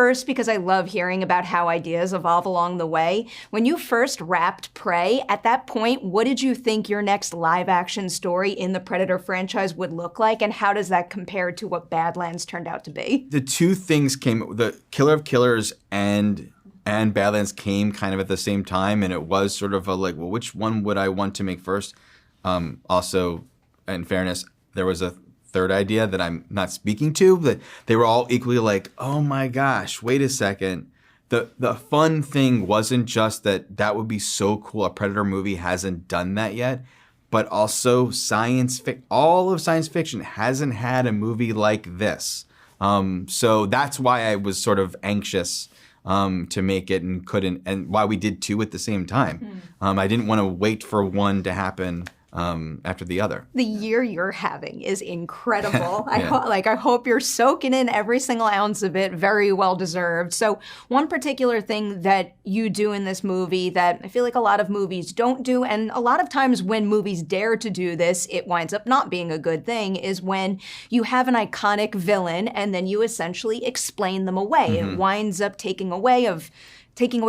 first, because I love hearing about how ideas evolve along the way, when you first wrapped Prey, at that point, what did you think your next live-action story in the Predator franchise would look like, and how does that compare to what Badlands turned out to be? The two things the Killer of Killers and Badlands came kind of at the same time, and it was sort of well, which one would I want to make first? Also, in fairness, there was a third idea that I'm not speaking to, but they were all equally like, oh my gosh, wait a second. The fun thing wasn't just that would be so cool. A Predator movie hasn't done that yet, but also all of science fiction hasn't had a movie like this. So that's why I was sort of anxious to make it and couldn't, and why we did two at the same time. I didn't want to wait for one to happen after the other. The year you're having is incredible. I hope you're soaking in every single ounce of it. Very well deserved. So one particular thing that you do in this movie that I feel like a lot of movies don't do, and a lot of times when movies dare to do this, it winds up not being a good thing, is when you have an iconic villain and then you essentially explain them away. It winds up taking away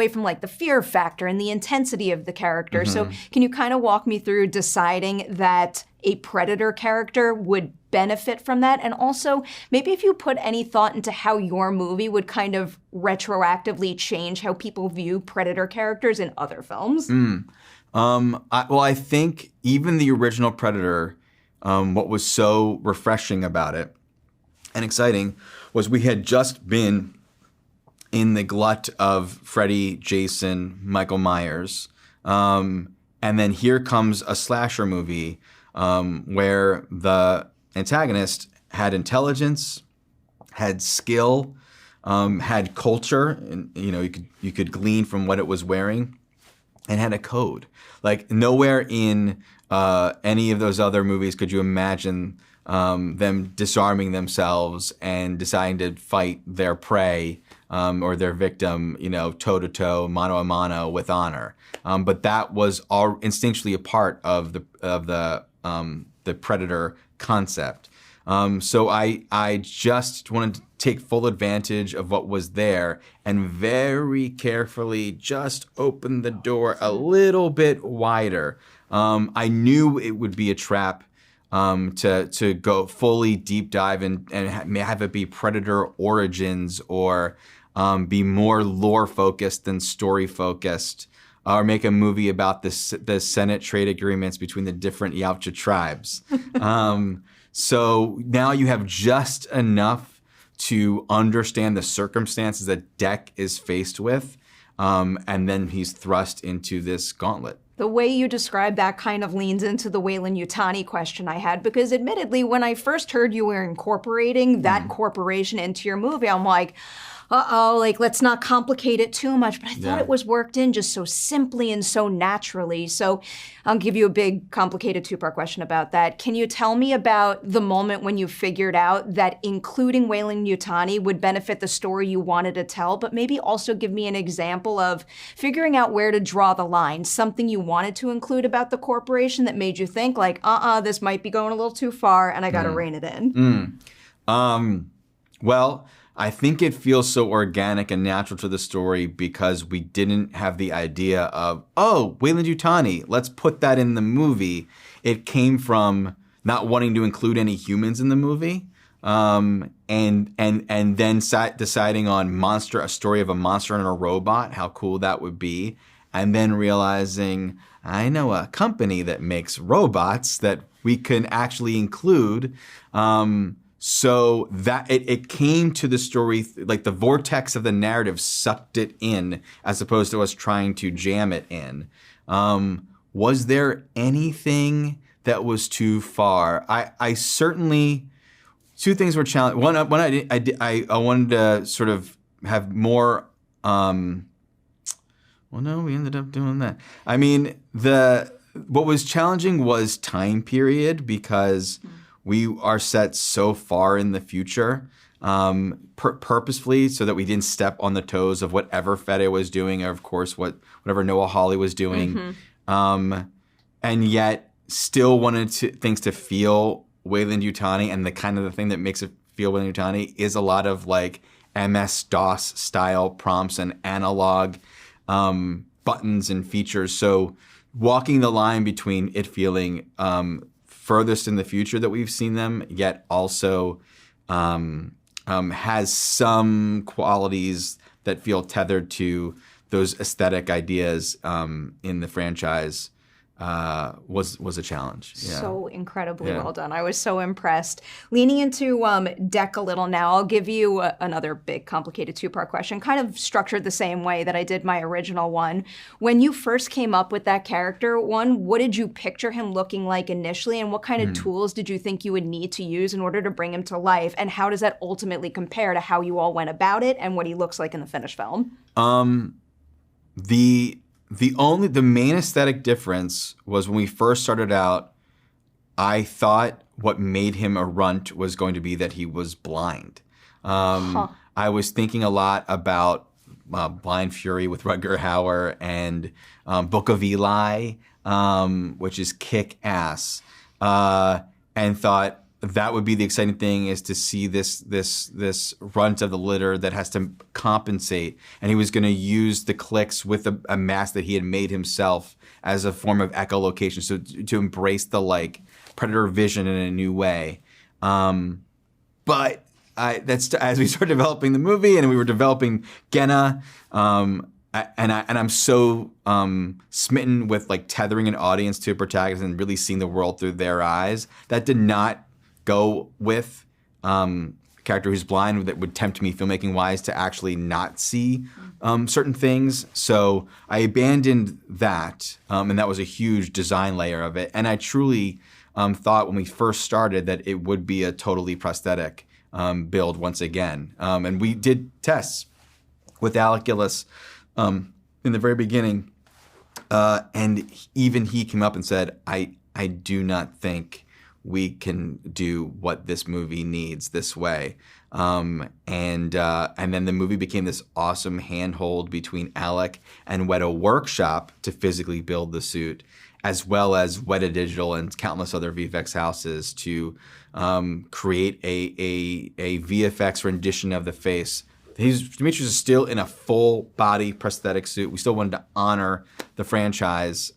from like the fear factor and the intensity of the character. So can you kind of walk me through deciding that a Predator character would benefit from that? And also maybe if you put any thought into how your movie would kind of retroactively change how people view Predator characters in other films? I think even the original Predator, what was so refreshing about it and exciting was we had just been in the glut of Freddy, Jason, Michael Myers. And then here comes a slasher movie where the antagonist had intelligence, had skill, had culture, and you could glean from what it was wearing, and had a code. Like nowhere in any of those other movies could you imagine them disarming themselves and deciding to fight their prey or their victim, toe-to-toe, mano-a-mano with honor. But that was all instinctually a part of the Predator concept. So I just wanted to take full advantage of what was there and very carefully just open the door a little bit wider. I knew it would be a trap to go fully deep dive and have it be Predator origins or be more lore focused than story focused, or make a movie about the Senate trade agreements between the different Yautja tribes. So now you have just enough to understand the circumstances that Deck is faced with, and then he's thrust into this gauntlet. The way you describe that kind of leans into the Weyland-Yutani question I had, because admittedly, when I first heard you were incorporating that corporation into your movie, I'm like, let's not complicate it too much. But I thought it was worked in just so simply and so naturally. So I'll give you a big, complicated two-part question about that. Can you tell me about the moment when you figured out that including Weyland-Yutani would benefit the story you wanted to tell, but maybe also give me an example of figuring out where to draw the line, something you wanted to include about the corporation that made you think like, this might be going a little too far and I got to rein it in? Well, I think it feels so organic and natural to the story because we didn't have the idea of, Weyland-Yutani, let's put that in the movie. It came from not wanting to include any humans in the movie, and then deciding on a story of a monster and a robot, how cool that would be, and then realizing I know a company that makes robots that we can actually include. So that it came to the story, like the vortex of the narrative sucked it in as opposed to us trying to jam it in. Was there anything that was too far? I certainly, two things were challenging. One I wanted to sort of have more, well, no, we ended up doing that. I mean, what was challenging was time period because we are set so far in the future, purposefully, so that we didn't step on the toes of whatever Fede was doing, or of course whatever Noah Hawley was doing, and yet still wanted things to feel Weyland-Yutani, and the kind of the thing that makes it feel Weyland-Yutani is a lot of like MS-DOS style prompts and analog buttons and features. So walking the line between it feeling furthest in the future that we've seen them, yet also has some qualities that feel tethered to those aesthetic ideas in the franchise was a challenge. Yeah. So incredibly well done. I was so impressed. Leaning into Deck a little now, I'll give you another big, complicated two-part question, kind of structured the same way that I did my original one. When you first came up with that character, what did you picture him looking like initially, and what kind of tools did you think you would need to use in order to bring him to life, and how does that ultimately compare to how you all went about it and what he looks like in the finished film? The main aesthetic difference was when we first started out, I thought what made him a runt was going to be that he was blind. I was thinking a lot about Blind Fury with Rutger Hauer and Book of Eli, which is kick-ass, and thought that would be the exciting thing, is to see this runt of the litter that has to compensate, and he was going to use the clicks with a mask that he had made himself as a form of echolocation, so to embrace the predator vision in a new way. But that's as we started developing the movie and we were developing Genna, and I'm so smitten with tethering an audience to a protagonist and really seeing the world through their eyes. That did not go with a character who's blind that would tempt me filmmaking-wise to actually not see certain things. So I abandoned that, and that was a huge design layer of it. And I truly thought when we first started that it would be a totally prosthetic build once again. And we did tests with Alec Gillis in the very beginning, and even he came up and said, I do not think we can do what this movie needs this way. And then the movie became this awesome handhold between Alec and Weta Workshop to physically build the suit, as well as Weta Digital and countless other VFX houses to create a VFX rendition of the face. Dimitrius is still in a full body prosthetic suit. We still wanted to honor the franchise,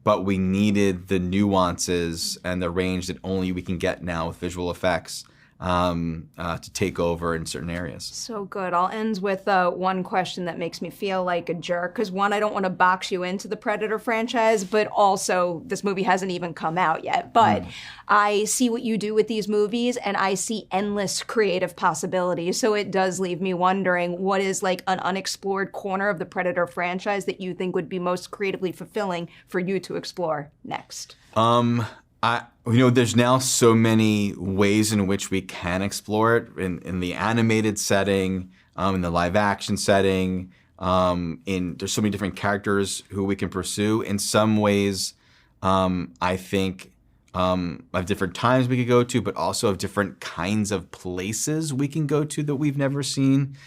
but we needed the nuances and the range that only we can get now with visual effects to take over in certain areas. So good. I'll end with one question that makes me feel like a jerk, because one, I don't want to box you into the Predator franchise, but also this movie hasn't even come out yet. But I see what you do with these movies, and I see endless creative possibilities. So it does leave me wondering, what is an unexplored corner of the Predator franchise that you think would be most creatively fulfilling for you to explore next? There's now so many ways in which we can explore it in the animated setting, in the live action setting. There's so many different characters who we can pursue. In some ways, I think of different times we could go to, but also of different kinds of places we can go to that we've never seen.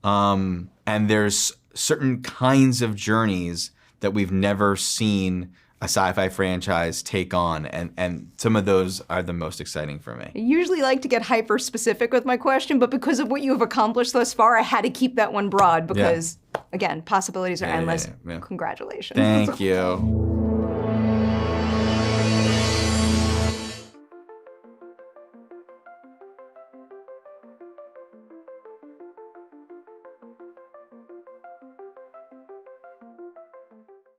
And there's certain kinds of journeys that we've never seen a sci-fi franchise take on, and some of those are the most exciting for me. I usually like to get hyper-specific with my question, but because of what you have accomplished thus far, I had to keep that one broad because, again, possibilities are endless. Yeah. Congratulations. Thank you.